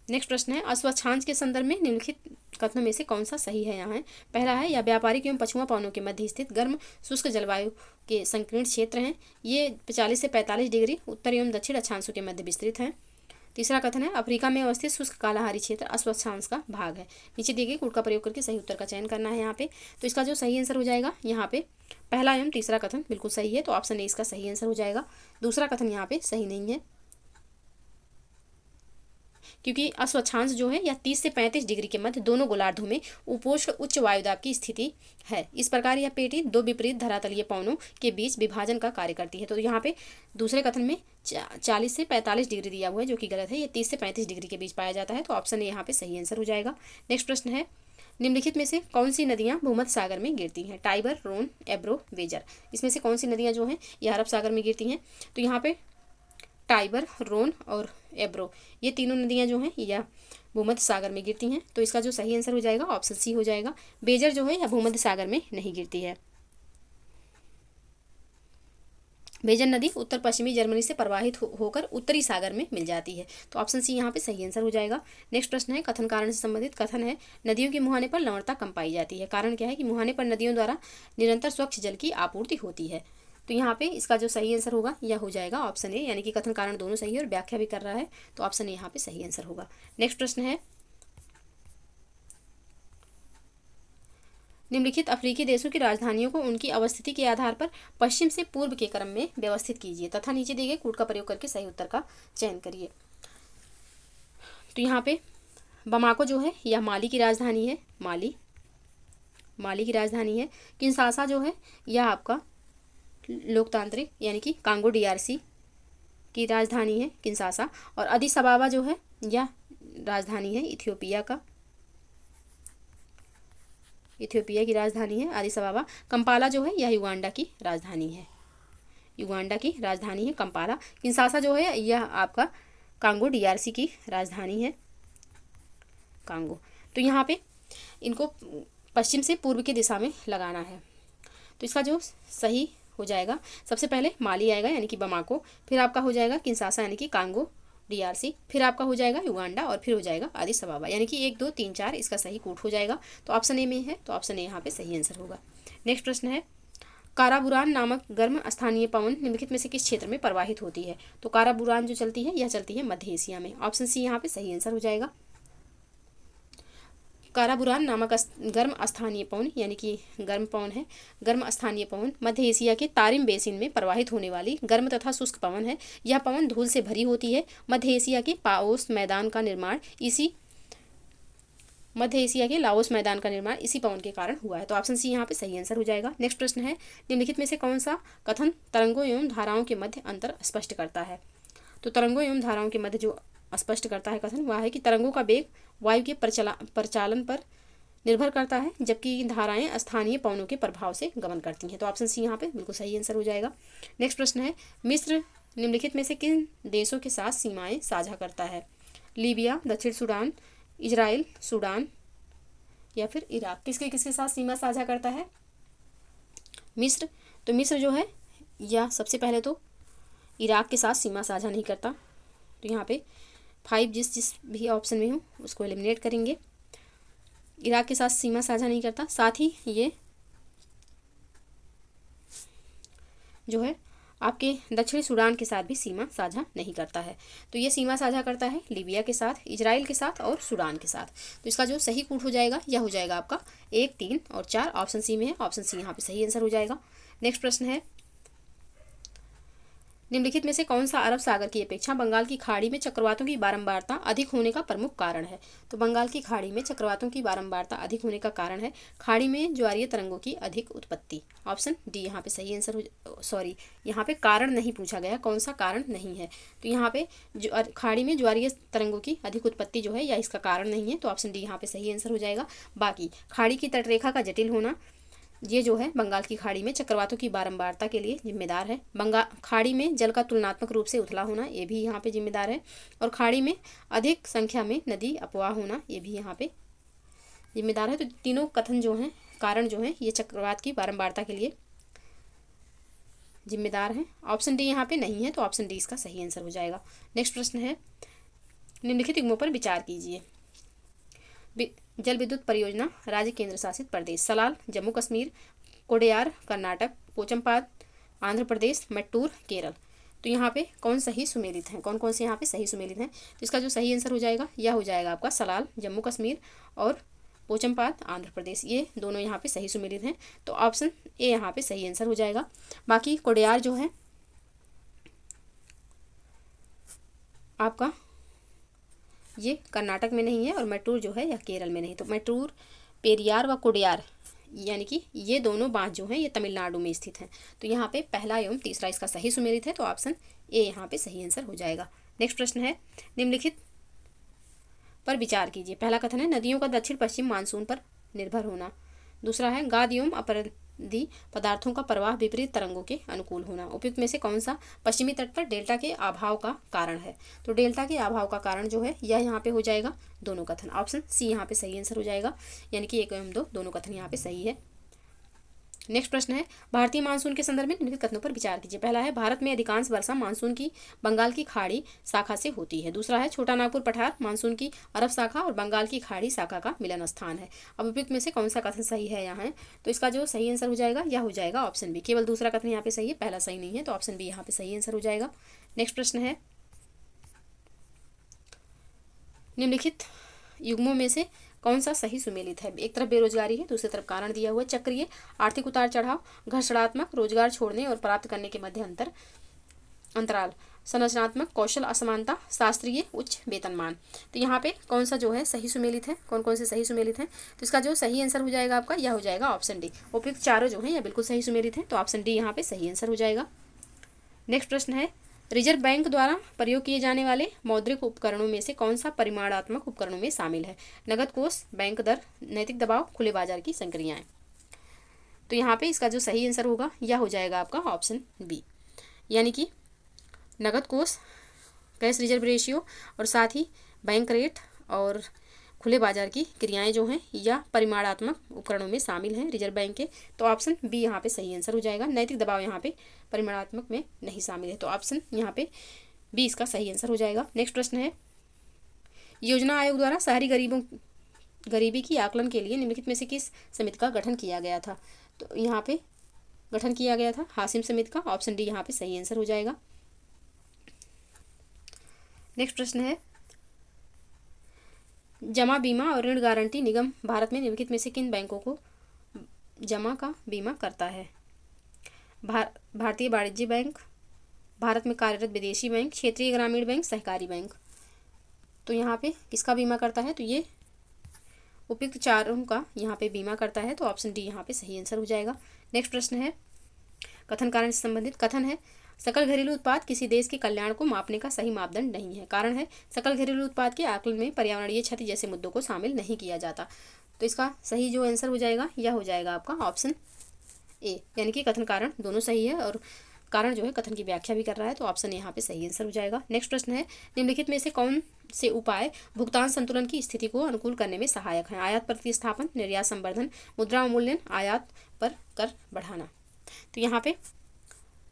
नेक्स्ट प्रश्न है, अस्वच्छांश के संदर्भ में निम्नलिखित कथनों में से कौन सा सही है? यहाँ है पहला है, यह व्यापारिक एवं पछुआ पवनों के मध्य स्थित गर्म शुष्क जलवायु के संकीर्ण क्षेत्र हैं। ये 40 से 45 डिग्री उत्तर एवं दक्षिण अक्षांशों के मध्य विस्तृत हैं। तीसरा कथन है, अफ्रीका में अवस्थित शुष्क कालाहारी क्षेत्र अस्वच्छांश का भाग है। नीचे दिए गए कोड का प्रयोग करके सही उत्तर का चयन करना है यहाँ पे। तो इसका जो सही आंसर हो जाएगा यहाँ पे पहला एवं तीसरा कथन बिल्कुल सही है, तो ऑप्शन ए इसका सही आंसर हो जाएगा। दूसरा कथन यहाँ पे सही नहीं है, क्योंकि अस्वच्छांश जो है यह 30 से 35 डिग्री के मध्य दोनों गोलार्धों में उपोष्ण उच्च वायुदाब की स्थिति है। इस प्रकार यह पेटी दो विपरीत धरातलीय पवनों के बीच विभाजन का कार्य करती है। तो यहाँ पे दूसरे कथन में 40 से 45 डिग्री दिया हुआ है, जो कि गलत है। ये 30 से 35 डिग्री के बीच पाया जाता है, तो ऑप्शन ए यहाँ पे सही आंसर हो जाएगा। नेक्स्ट प्रश्न है, निम्नलिखित में से कौन सी नदियाँ भूमध्य सागर में गिरती हैं? टाइबर, रोन, एब्रो, वेजर। इसमें से कौन सी नदियाँ जो हैं ये अरब सागर में गिरती हैं? तो यहाँ पे टाइबर, रोन और एब्रो ये तीनों नदियाँ जो हैं यह भूमध्य सागर में गिरती हैं। तो इसका जो सही आंसर हो जाएगा ऑप्शन सी हो जाएगा। बेजर जो है यह भूमध्य सागर में नहीं गिरती है। बेजन नदी उत्तर पश्चिमी जर्मनी से प्रवाहित होकर उत्तरी सागर में मिल जाती है। तो ऑप्शन सी यहाँ पे सही आंसर हो जाएगा। नेक्स्ट प्रश्न है कथन कारण से संबंधित। कथन है नदियों के मुहाने पर लवणता कम पाई जाती है। कारण क्या है कि मुहाने पर नदियों द्वारा निरंतर स्वच्छ जल की आपूर्ति होती है। तो यहाँ पे इसका जो सही आंसर होगा यह हो जाएगा ऑप्शन ए, यानी कि कथन कारण दोनों सही है और व्याख्या भी कर रहा है, तो ऑप्शन ए यहाँ पे सही आंसर होगा। नेक्स्ट प्रश्न है निम्नलिखित अफ्रीकी देशों की राजधानियों को उनकी अवस्थिति के आधार पर पश्चिम से पूर्व के क्रम में व्यवस्थित कीजिए तथा नीचे दिए गए कूट का प्रयोग करके सही उत्तर का चयन करिए। तो यहाँ पे बमाको जो है यह माली की राजधानी है, माली की राजधानी है। किंशासा जो है यह आपका लोकतांत्रिक यानी कि कांगो DRC की राजधानी है किंशासा। और अदिस अबाबा जो है यह राजधानी है इथियोपिया की राजधानी है अदिस अबाबा। कंपाला जो है यह युगांडा की राजधानी है, कंपाला। किंशासा जो है यह आपका कांगो DRC की राजधानी है, कांगो। तो यहाँ पे इनको पश्चिम से पूर्व की दिशा में लगाना है। तो इसका जो सही हो जाएगा सबसे पहले माली आएगा यानी कि बमाको, फिर आपका हो जाएगा किंशासा यानी कि कांगो DRC, फिर आपका हो जाएगा युगांडा और फिर हो जाएगा अदिस अबाबा, यानी कि 1 2 3 4 इसका सही कूट हो जाएगा। तो ऑप्शन ए में है, तो ऑप्शन ए यहाँ पे सही आंसर होगा। नेक्स्ट प्रश्न है काराबुरान नामक गर्म स्थानीय पवन निम्नलिखित में से किस क्षेत्र में प्रवाहित होती है। तो काराबुरान जो चलती है यह चलती है मध्य एशिया में। ऑप्शन सी यहाँ पे सही आंसर हो जाएगा। काराबुरान नामक गर्म स्थानीय पवन यानी कि गर्म पवन है, गर्म स्थानीय पवन मध्य एशिया के तारिम बेसिन में प्रवाहित होने वाली गर्म तथा शुष्क पवन है। यह पवन धूल से भरी होती है। मध्य एशिया के लाओस मैदान का निर्माण इसी पवन के कारण हुआ है। तो ऑप्शन सी यहाँ पे सही आंसर हो जाएगा। नेक्स्ट प्रश्न है निम्नलिखित में से कौन सा कथन तरंगों एवं धाराओं के मध्य अंतर स्पष्ट करता है। तो तरंगों एवं धाराओं के मध्य जो स्पष्ट करता है कथन वह है कि तरंगों का वेग वायु के प्रचालन पर निर्भर करता है, जबकि धाराएं स्थानीय पवनों के प्रभाव से गमन करती हैं। तो ऑप्शन सी यहाँ पे बिल्कुल सही आंसर हो जाएगा। नेक्स्ट प्रश्न है मिस्र निम्नलिखित में से किन देशों के साथ सीमाएं साझा करता है। लीबिया, दक्षिण सूडान, इजराइल, सूडान या फिर इराक, किसके किसके साथ सीमा साझा करता है मिस्र। तो मिस्र जो है यह सबसे पहले तो इराक के साथ सीमा साझा नहीं करता। तो यहाँ पे 5 जिस भी ऑप्शन में हो उसको एलिमिनेट करेंगे। इराक के साथ सीमा साझा नहीं करता, साथ ही ये जो है आपके दक्षिणी सूडान के साथ भी सीमा साझा नहीं करता है। तो ये सीमा साझा करता है लीबिया के साथ, इजराइल के साथ और सूडान के साथ। तो इसका जो सही कूट हो जाएगा यह हो जाएगा आपका 1 3 और 4 ऑप्शन सी में है। ऑप्शन सी यहाँ पे सही आंसर हो जाएगा। नेक्स्ट प्रश्न है निम्नलिखित में से कौन सा अरब सागर की अपेक्षा बंगाल की खाड़ी में चक्रवातों की बारंबारता अधिक होने का प्रमुख कारण है। तो बंगाल की खाड़ी में चक्रवातों की बारंबारता अधिक होने का कारण है खाड़ी में ज्वारीय तरंगों की अधिक उत्पत्ति। ऑप्शन डी यहाँ पे सही आंसर हो, सॉरी यहाँ पे कारण नहीं पूछा गया, कौन सा कारण नहीं है। तो यहाँ पे खाड़ी में ज्वारीय तरंगों की अधिक उत्पत्ति जो है या इसका कारण नहीं है। तो ऑप्शन डी यहाँ पे सही आंसर हो जाएगा। बाकी खाड़ी की तटरेखा का जटिल होना ये जो है बंगाल की खाड़ी में चक्रवातों की बारंबारता के लिए जिम्मेदार है। बंगाल खाड़ी में जल का तुलनात्मक रूप से उथला होना ये भी यहाँ पे जिम्मेदार है। और खाड़ी में अधिक संख्या में नदी अपवाह होना ये भी यहाँ पे जिम्मेदार है। तो तीनों कथन जो हैं कारण जो है ये चक्रवात की बारंबारता के लिए जिम्मेदार है। ऑप्शन डी यहाँ पे नहीं है, तो ऑप्शन डी इसका सही आंसर हो जाएगा। नेक्स्ट प्रश्न है निम्नलिखित युग्मों पर विचार कीजिए। जल विद्युत परियोजना राज्य केंद्र शासित प्रदेश सलाल जम्मू कश्मीर, कोडेयार कर्नाटक, पोचमपाद आंध्र प्रदेश, मैट्टूर केरल। तो यहाँ पे कौन सही सुमेलित हैं, कौन कौन से यहाँ पे सही सुमेलित हैं। तो इसका जो सही आंसर हो जाएगा यह हो जाएगा आपका सलाल जम्मू कश्मीर और पोचमपाद आंध्र प्रदेश, ये दोनों यहाँ पे सही सुमेलित हैं। तो ऑप्शन ए यहाँ पे सही आंसर हो जाएगा। बाकी कोडेयार जो है आपका ये कर्नाटक में नहीं है और मैट्टूर जो है यह केरल में नहीं। तो मैट्टूर, पेरियार व कोडेयार यानी कि ये दोनों बांध जो हैं ये तमिलनाडु में स्थित हैं। तो यहाँ पे पहला एवं तीसरा इसका सही सुमेलित है। तो ऑप्शन ए यहाँ पे सही आंसर हो जाएगा। नेक्स्ट प्रश्न है निम्नलिखित पर विचार कीजिए। पहला कथन है नदियों का दक्षिण पश्चिम मानसून पर निर्भर होना। दूसरा है गाद एवं अपरदी पदार्थों का प्रवाह विपरीत तरंगों के अनुकूल होना। उपयुक्त में से कौन सा पश्चिमी तट पर डेल्टा के अभाव का कारण है। तो डेल्टा के अभाव का कारण जो है यह यहाँ पे हो जाएगा दोनों कथन। ऑप्शन सी यहाँ पे सही आंसर हो जाएगा, यानी कि 1 एवं 2 दोनों कथन यहाँ पे सही है। नेक्स्ट प्रश्न है भारतीय मानसून के संदर्भ में निम्नलिखित कथनों पर विचार कीजिए। पहला है भारत में अधिकांश वर्षा मानसून की बंगाल की खाड़ी शाखा से होती है। दूसरा है छोटा नागपुर पठार मानसून की अरब शाखा और बंगाल की खाड़ी शाखा का मिलन स्थान है। अब उपयुक्त में से कौन सा कथन सही है यहाँ? तो इसका जो सही आंसर हो जाएगा यह हो जाएगा ऑप्शन बी। केवल दूसरा कथन यहाँ पे सही है, पहला सही नहीं है, तो ऑप्शन बी यहाँ पे सही आंसर हो जाएगा। नेक्स्ट प्रश्न है निम्नलिखित युग्मों में से कौन सा सही सुमेलित है? एक तरफ बेरोजगारी है, दूसरी तरफ कारण दिया हुआ है, चक्रीय, आर्थिक उतार चढ़ाव, घर्षणात्मक, रोजगार छोड़ने और प्राप्त करने के मध्य अंतराल, संरचनात्मक, कौशल असमानता, शास्त्रीय, उच्च वेतनमान। तो यहाँ पे कौन सा जो है सही सुमेलित है, कौन कौन से सही सुमेलित हैं? तो इसका जो सही आंसर हो जाएगा आपका यह हो जाएगा ऑप्शन डी। उपयुक्त चारों जो है यह बिल्कुल सही सुमेलित है, तो ऑप्शन डी यहाँ पे सही आंसर हो जाएगा। नेक्स्ट प्रश्न है रिजर्व बैंक द्वारा प्रयोग किए जाने वाले मौद्रिक उपकरणों में से कौन सा परिमाणात्मक उपकरणों में शामिल है? नगद कोष, बैंक दर, नैतिक दबाव, खुले बाजार की संक्रियाएं। तो यहाँ पे इसका जो सही आंसर होगा यह हो जाएगा आपका ऑप्शन बी, यानी कि नगद कोष, कैश रिजर्व रेशियो और साथ ही बैंक रेट और खुले बाजार की क्रियाएं जो हैं या परिमाणात्मक उपकरणों में शामिल हैं रिजर्व बैंक के, तो ऑप्शन बी यहाँ पे सही आंसर हो जाएगा। नैतिक दबाव यहाँ पे परिमाणात्मक में नहीं शामिल है, तो ऑप्शन यहाँ पे बी इसका सही आंसर हो जाएगा। नेक्स्ट प्रश्न है योजना आयोग द्वारा शहरी गरीबी की आकलन के लिए निम्नलिखित में से किस समिति का गठन किया गया था? तो यहाँ पे गठन किया गया था हाशिम समिति का, ऑप्शन डी यहाँ पे सही आंसर हो जाएगा। नेक्स्ट प्रश्न है जमा बीमा और ऋण गारंटी निगम भारत में निम्नलिखित में से किन बैंकों को जमा का बीमा करता है? भारतीय वाणिज्य बैंक, भारत में कार्यरत विदेशी बैंक, क्षेत्रीय ग्रामीण बैंक, सहकारी बैंक। तो यहाँ पे किसका बीमा करता है? तो ये उपयुक्त चारों का यहाँ पे बीमा करता है, तो ऑप्शन डी यहाँ पे सही आंसर हो जाएगा। नेक्स्ट प्रश्न है कथन कारण से संबंधित कथन है सकल घरेलू उत्पाद किसी देश के कल्याण को मापने का सही मापदंड नहीं है। कारण है सकल घरेलू उत्पाद के आकलन में पर्यावरणीय क्षति जैसे मुद्दों को शामिल नहीं किया जाता। तो इसका सही जो आंसर हो जाएगा यह हो जाएगा आपका ऑप्शन ए, यानी कि कथन कारण दोनों सही है और कारण जो है कथन की व्याख्या भी कर रहा है, तो ऑप्शन यहाँ पे सही आंसर हो जाएगा। नेक्स्ट प्रश्न है निम्नलिखित में से कौन से उपाय भुगतान संतुलन की स्थिति को अनुकूल करने में सहायक हैं? आयात प्रतिस्थापन, निर्यात संवर्धन, मुद्रा अवमूल्यन, आयात पर कर बढ़ाना। तो यहाँ पे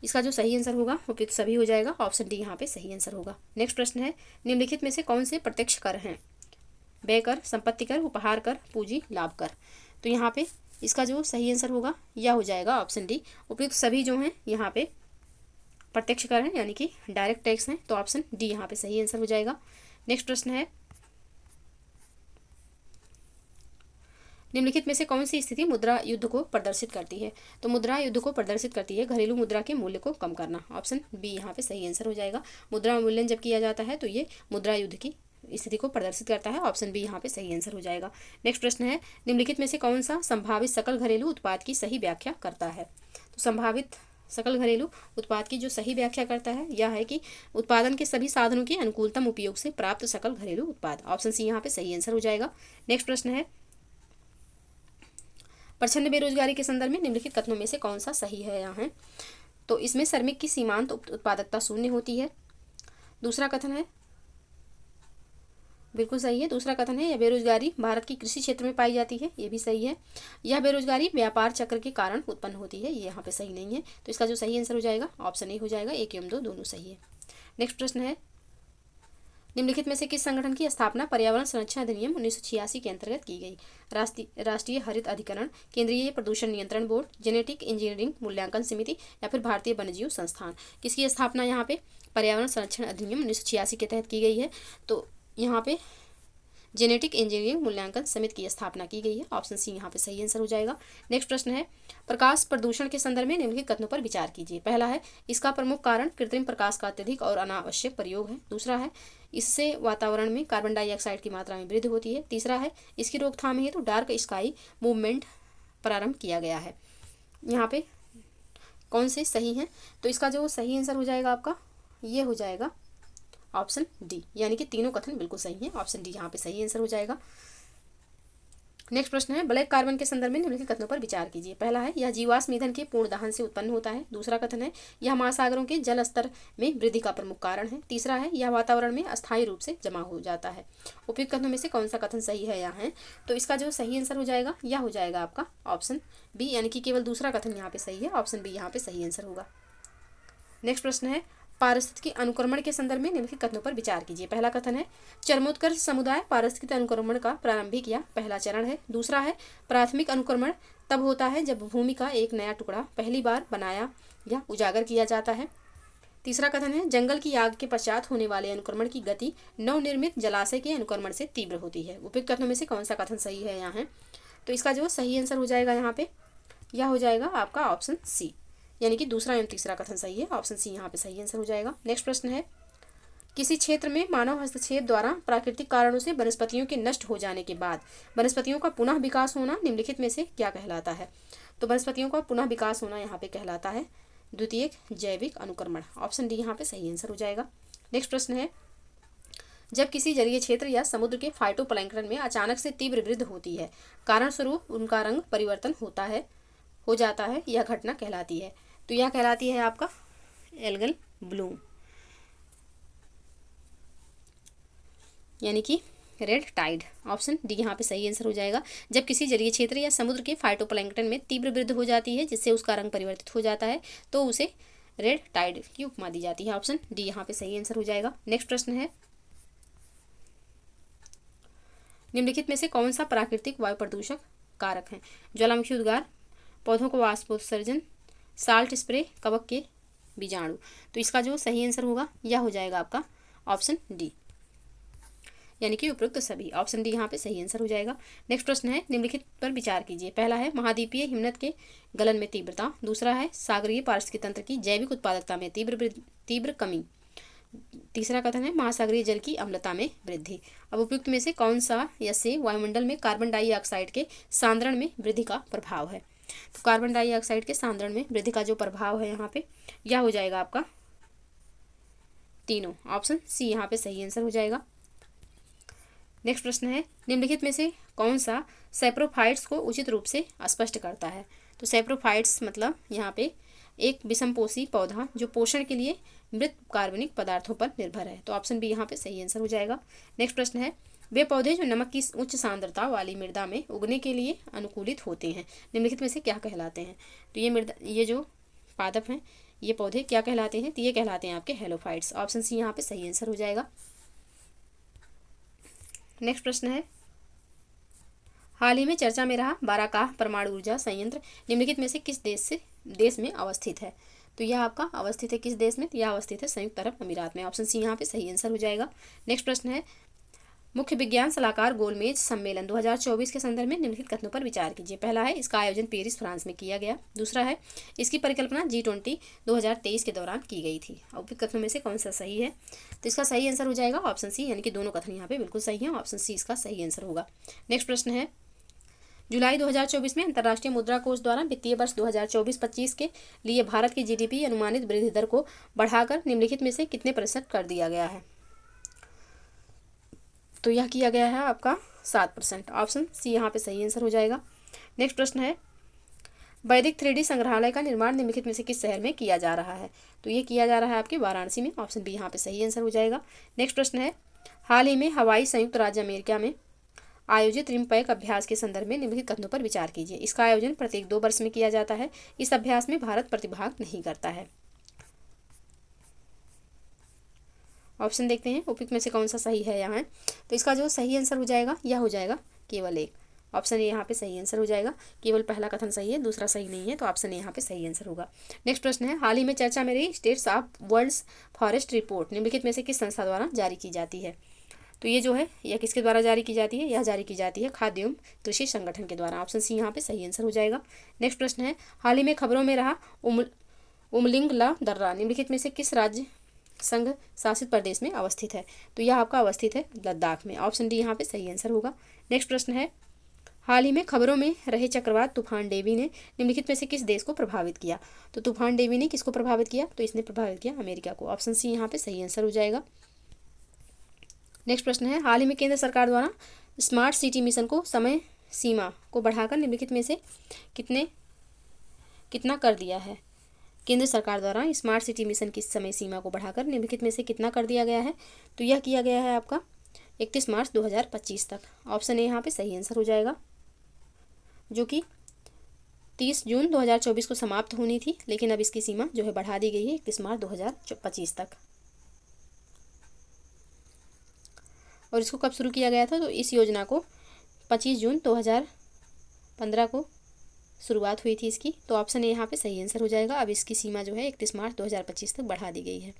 इसका जो सही आंसर होगा उपयुक्त सभी हो जाएगा, ऑप्शन डी यहाँ पे सही आंसर होगा। नेक्स्ट प्रश्न है निम्नलिखित में से कौन से प्रत्यक्ष कर हैं? व्यय कर, संपत्ति कर, उपहार कर, पूंजी लाभ कर। तो यहाँ पे इसका जो सही आंसर होगा यह हो जाएगा ऑप्शन डी। उपयुक्त सभी जो हैं यहाँ पे प्रत्यक्ष कर हैं, यानी कि डायरेक्ट टैक्स हैं, तो ऑप्शन डी यहाँ पे सही आंसर हो जाएगा। नेक्स्ट प्रश्न है निम्नलिखित में से कौन सी स्थिति मुद्रा युद्ध को प्रदर्शित करती है? तो मुद्रा युद्ध को प्रदर्शित करती है घरेलू मुद्रा के मूल्य को कम करना, ऑप्शन बी यहाँ पे सही आंसर हो जाएगा। मुद्रा मूल्यन जब किया जाता है तो ये मुद्रा युद्ध की स्थिति को प्रदर्शित करता है, ऑप्शन बी यहाँ पे सही आंसर हो जाएगा। नेक्स्ट प्रश्न है निम्नलिखित में से कौन सा संभावित सकल घरेलू उत्पाद की सही व्याख्या करता है? तो संभावित सकल घरेलू उत्पाद की जो सही व्याख्या करता है यह है कि उत्पादन के सभी साधनों के अनुकूलतम उपयोग से प्राप्त सकल घरेलू उत्पाद, ऑप्शन सी यहाँ पे सही आंसर हो जाएगा। नेक्स्ट प्रश्न है प्रचंड बेरोजगारी के संदर्भ में निम्नलिखित कथनों में से कौन सा सही है? यहाँ है तो इसमें श्रमिक की सीमांत उत्पादकता शून्य होती है। दूसरा कथन है बिल्कुल सही है। दूसरा कथन है यह बेरोजगारी भारत की कृषि क्षेत्र में पाई जाती है, ये भी सही है। यह बेरोजगारी व्यापार चक्र के कारण उत्पन्न होती है, ये यहाँ पे सही नहीं है। तो इसका जो सही आंसर हो जाएगा ऑप्शन ए हो जाएगा, 1 एवं 2 दोनों सही है। नेक्स्ट प्रश्न है निम्नलिखित में से किस संगठन की स्थापना पर्यावरण संरक्षण अधिनियम 1986 के अंतर्गत की गई? राष्ट्रीय हरित अधिकरण, केंद्रीय प्रदूषण नियंत्रण बोर्ड, जेनेटिक इंजीनियरिंग मूल्यांकन समिति या फिर भारतीय वन्यजीव संस्थान। किसकी स्थापना यहाँ पे पर्यावरण संरक्षण अधिनियम 1986 के तहत की गई है? तो यहाँ पे जेनेटिक इंजीनियरिंग मूल्यांकन समिति की स्थापना की गई है, ऑप्शन सी यहाँ पे सही आंसर हो जाएगा। नेक्स्ट प्रश्न है प्रकाश प्रदूषण के संदर्भ में निम्नलिखित कथनों पर विचार कीजिए। पहला है इसका प्रमुख कारण कृत्रिम प्रकाश का अत्यधिक और अनावश्यक प्रयोग है। दूसरा है इससे वातावरण में कार्बन डाइऑक्साइड की मात्रा में वृद्धि होती है। तीसरा है इसकी रोकथाम हेतु डार्क स्काई मूवमेंट प्रारंभ किया गया है। यहाँ पे कौन से सही हैं? तो इसका जो सही आंसर हो जाएगा आपका ये हो जाएगा ऑप्शन डी, यानी कि तीनों कथन बिल्कुल सही हैं, ऑप्शन डी यहाँ पे सही आंसर हो जाएगा। नेक्स्ट प्रश्न है, ब्लैक कार्बन के संदर्भ में निम्नलिखित कथनों पर विचार कीजिए। पहला है, यह जीवाश्म ईंधन के पूर्ण दहन से उत्पन्न होता है। दूसरा कथन है, यह महासागरों के जल स्तर में वृद्धि का प्रमुख कारण है। तीसरा है, यह वातावरण में अस्थायी रूप से जमा हो जाता है। उपयुक्त कथनों में से कौन सा कथन सही है यहाँ है? तो इसका जो सही आंसर हो जाएगा यह हो जाएगा आपका ऑप्शन बी, यानी कि केवल दूसरा कथन यहाँ पे सही है। ऑप्शन बी यहाँ पे सही आंसर होगा। नेक्स्ट प्रश्न है, पारिस्थितिकी अनुक्रमण के संदर्भ में निम्नलिखित कथनों पर विचार कीजिए। पहला कथन है, चरमोत्कर्ष समुदाय पारिस्थितिक अनुक्रमण का प्रारंभिक या पहला चरण है। दूसरा है, प्राथमिक अनुक्रमण तब होता है जब भूमि का एक नया टुकड़ा पहली बार बनाया या उजागर किया जाता है। तीसरा कथन है, जंगल की आग के पश्चात होने वाले अनुक्रमण की गति नवनिर्मित जलाशय के अनुक्रमण से तीव्र होती है। उपयुक्त कथनों में से कौन सा कथन सही है यहाँ है? तो इसका जो सही आंसर हो जाएगा यहाँ पे यह हो जाएगा आपका ऑप्शन सी, यानी कि दूसरा एवं तीसरा कथन सही है। ऑप्शन सी यहाँ पे सही आंसर हो जाएगा। नेक्स्ट प्रश्न है, किसी क्षेत्र में मानव हस्तक्षेप द्वारा प्राकृतिक कारणों से वनस्पतियों के नष्ट हो जाने के बाद वनस्पतियों का पुनः विकास होना निम्नलिखित में से क्या कहलाता है? तो वनस्पतियों का पुनः विकास होना यहाँ पे कहलाता है द्वितीयक जैविक अनुक्रमण। ऑप्शन डी यहाँ पे सही आंसर हो जाएगा। नेक्स्ट प्रश्न है, जब किसी जलीय क्षेत्र या समुद्र के फाइटोप्लैंक्टन में अचानक से तीव्र वृद्धि होती है, कारण स्वरूप उनका रंग परिवर्तन हो जाता है, यह घटना कहलाती है। तो यह कहलाती है आपका एल्गल ब्लूम, यानी कि रेड टाइड। ऑप्शन डी यहाँ पे सही आंसर हो जाएगा। जब किसी जलीय क्षेत्र या समुद्र के फाइटोप्लैंक्टन में तीव्र वृद्धि हो जाती है जिससे उसका रंग परिवर्तित हो जाता है तो उसे रेड टाइड की उपमा दी जाती है। ऑप्शन डी यहाँ पे सही आंसर हो जाएगा। नेक्स्ट प्रश्न है, निम्नलिखित में से कौन सा प्राकृतिक वायु प्रदूषक कारक है? ज्वालामुखी उद्गार, पौधों को वाष्पोत्सर्जन, साल्ट स्प्रे, कवक के बीजाणु। तो इसका जो सही आंसर होगा यह हो जाएगा आपका ऑप्शन डी, यानी कि उपयुक्त सभी। ऑप्शन डी यहाँ पे सही आंसर हो जाएगा। नेक्स्ट प्रश्न है, निम्नलिखित पर विचार कीजिए। पहला है, महाद्वीपीय हिमनद के गलन में तीव्रता। दूसरा है, सागरीय पारिस्थितिकी तंत्र की जैविक उत्पादकता में तीव्र कमी। तीसरा कथन है, महासागरीय जल की अम्लता में वृद्धि। अब उपयुक्त में से कौन सा या से वायुमंडल में कार्बन डाइऑक्साइड के सांद्रण में वृद्धि का प्रभाव है? तो कार्बन डाइऑक्साइड के सांद्रण में वृद्धि का जो प्रभाव है यहाँ पे यह हो जाएगा आपका तीनों। ऑप्शन सी यहाँ पे सही आंसर हो जाएगा। नेक्स्ट प्रश्न है, निम्नलिखित में से कौन सा सैप्रोफाइट्स को उचित रूप से स्पष्ट करता है? तो सैप्रोफाइट्स मतलब यहाँ पे एक विषमपोषी पौधा जो पोषण के लिए मृत कार्बनिक पदार्थों पर निर्भर है। तो ऑप्शन बी यहाँ पे सही आंसर हो जाएगा। नेक्स्ट प्रश्न है, वे पौधे जो नमक की उच्च सांद्रता वाली मृदा में उगने के लिए अनुकूलित होते हैं निम्नलिखित में से क्या कहलाते हैं? तो ये जो पादप हैं ये पौधे क्या कहलाते हैं? तो ये कहलाते हैं आपके हेलोफाइट्स। ऑप्शन सी यहाँ पे सही आंसर हो जाएगा। नेक्स्ट प्रश्न है, हाल ही में चर्चा में रहा बाराकाह परमाणु ऊर्जा संयंत्र निम्नलिखित में से किस देश में अवस्थित है? तो यह आपका अवस्थित है किस देश में? यह अवस्थित है संयुक्त अरब अमीरात में। ऑप्शन सी यहाँ पे सही आंसर हो जाएगा। नेक्स्ट प्रश्न है, मुख्य विज्ञान सलाहकार गोलमेज सम्मेलन 2024 के संदर्भ में निम्नलिखित कथनों पर विचार कीजिए। पहला है, इसका आयोजन पेरिस फ्रांस में किया गया। दूसरा है, इसकी परिकल्पना G20 2023 के दौरान की गई थी। उपयुक्त कथनों में से कौन सा सही है? तो इसका सही आंसर हो जाएगा ऑप्शन सी, यानी कि दोनों कथन यहाँ पे बिल्कुल सही है। ऑप्शन सी इसका सही आंसर होगा। नेक्स्ट प्रश्न है, जुलाई 2024 में अंतर्राष्ट्रीय मुद्रा कोष द्वारा वित्तीय वर्ष 2024-25 के लिए भारत की GDP अनुमानित वृद्धि दर को बढ़ाकर निम्नलिखित में से कितने प्रतिशत कर दिया गया है? तो यह किया गया है आपका 7%। ऑप्शन सी यहाँ पे सही आंसर हो जाएगा। नेक्स्ट प्रश्न है, वैदिक 3D संग्रहालय का निर्माण निम्नलिखित में से किस शहर में किया जा रहा है? तो ये किया जा रहा है आपके वाराणसी में। ऑप्शन बी यहाँ पे सही आंसर हो जाएगा। नेक्स्ट प्रश्न है, हाल ही में हवाई संयुक्त राज्य अमेरिका में आयोजित रिमपैक अभ्यास के संदर्भ में निम्नलिखित कथनों पर विचार कीजिए। इसका आयोजन प्रत्येक 2 वर्ष में किया जाता है। इस अभ्यास में भारत प्रतिभाग नहीं करता है। ऑप्शन देखते हैं उपयुक्त में से कौन सा सही है यहाँ। तो इसका जो सही आंसर हो जाएगा यह हो जाएगा केवल एक। ऑप्शन ए यहाँ पे सही आंसर हो जाएगा। केवल पहला कथन सही है, दूसरा सही नहीं है, तो ऑप्शन ए यहाँ पे सही आंसर होगा। नेक्स्ट प्रश्न है, हाल ही में चर्चा में रही states of world's forest report निम्नलिखित में से किस संस्था द्वारा जारी की जाती है? तो ये जो है यह किसके द्वारा जारी की जाती है? यह जारी की जाती है खाद्य एवं कृषि संगठन के द्वारा। ऑप्शन सी यहाँ पे सही आंसर हो जाएगा। नेक्स्ट प्रश्न है, हाल ही में खबरों में रहा उमलिंग ला दर्रा निम्नलिखित में से किस राज्य संघ शासित प्रदेश में अवस्थित है? तो यह आपका अवस्थित है लद्दाख में। ऑप्शन डी यहाँ पे सही आंसर होगा। नेक्स्ट प्रश्न है, हाल ही में खबरों में रहे चक्रवात तूफान डेवी ने निम्नलिखित में से किस देश को प्रभावित किया? तो तूफान डेवी ने किसको प्रभावित किया? तो इसने प्रभावित किया अमेरिका को। ऑप्शन सी यहाँ पे सही आंसर हो जाएगा। नेक्स्ट प्रश्न है, हाल ही में केंद्र सरकार द्वारा स्मार्ट सिटी मिशन को समय सीमा को बढ़ाकर निम्नलिखित में से कितना कर दिया है? केंद्र सरकार द्वारा स्मार्ट सिटी मिशन की समय सीमा को बढ़ाकर निम्नलिखित में से कितना कर दिया गया है? तो यह किया गया है आपका 31 मार्च 2025 तक। ऑप्शन ए यहाँ पे सही आंसर हो जाएगा, जो कि 30 जून 2024 को समाप्त होनी थी, लेकिन अब इसकी सीमा जो है बढ़ा दी गई है 31 मार्च 2025 तक। और इसको कब शुरू किया गया था? तो इस योजना को 25 जून 2015 को शुरुआत हुई थी इसकी। तो ऑप्शन ए यहाँ पे सही आंसर हो जाएगा। अब इसकी सीमा जो है 31 मार्च 2025 तक बढ़ा दी गई है।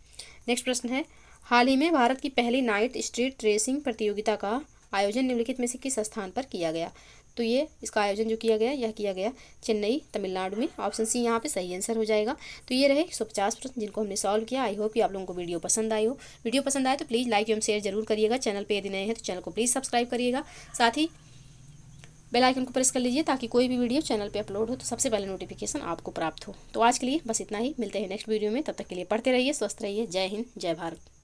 नेक्स्ट प्रश्न है, हाल ही में भारत की पहली नाइट स्ट्रीट रेसिंग प्रतियोगिता का आयोजन निम्नलिखित में से किस स्थान पर किया गया? तो ये इसका आयोजन जो किया गया यह किया गया चेन्नई, तमिलनाडु में। ऑप्शन सी यहाँ पे सही आंसर हो जाएगा। तो ये रहे 150 प्रश्न जिनको हमने सॉल्व किया। आई होप कि आप लोगों को वीडियो पसंद आई हो। वीडियो पसंद आए तो प्लीज़ लाइक एवं शेयर जरूर करिएगा। चैनल पे यदि नए हैं तो चैनल को प्लीज़ सब्सक्राइब करिएगा। साथ ही बेल आइकन को प्रेस कर लीजिए ताकि कोई भी वीडियो चैनल पे अपलोड हो तो सबसे पहले नोटिफिकेशन आपको प्राप्त हो। तो आज के लिए बस इतना ही, मिलते हैं नेक्स्ट वीडियो में। तब तक के लिए पढ़ते रहिए, स्वस्थ रहिए। जय हिंद, जय भारत।